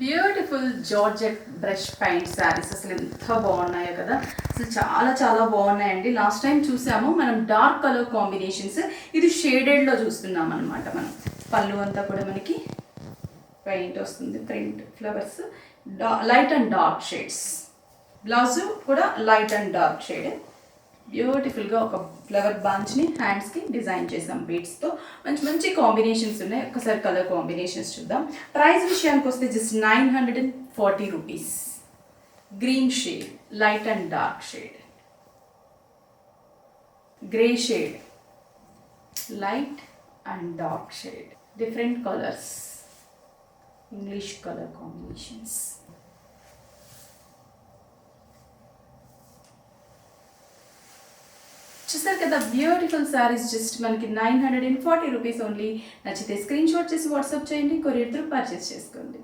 Beautiful georgette brush paint saris అసలు ఎంత బాగున్నాయో కదా. అసలు చాలా చాలా బాగున్నాయండి. లాస్ట్ టైం చూసాము మనం డార్క్ కలర్ కాంబినేషన్స్, ఇది షేడెడ్లో చూస్తున్నాం అనమాట. మనం పళ్ళు అంతా కూడా మనకి పెయింట్ వస్తుంది, print flowers, light and dark shades. Blouse కూడా లైట్ అండ్ డార్క్ షేడ్. బ్యూటిఫుల్గా ఒక ఫ్లవర్ బంచ్ని హ్యాండ్స్కి డిజైన్ చేసాం బీడ్స్తో. మంచి మంచి కాంబినేషన్స్ ఉన్నాయి. ఒకసారి కలర్ కాంబినేషన్స్ చూద్దాం. ప్రైస్ విషయానికి వస్తే just 940 rupees. Green shade, light and dark shade, grey shade, light and dark shade, different colours, English colour combinations. చూసారు కదా, బ్యూటిఫుల్ శారీస్ జస్ట్ మనకి 940 రూపీస్ ఓన్లీ. నచ్చితే స్క్రీన్ షాట్ చేసి వాట్సాప్ చేయండి, కొరియర్ త్రూ పర్చేస్ చేసుకోండి.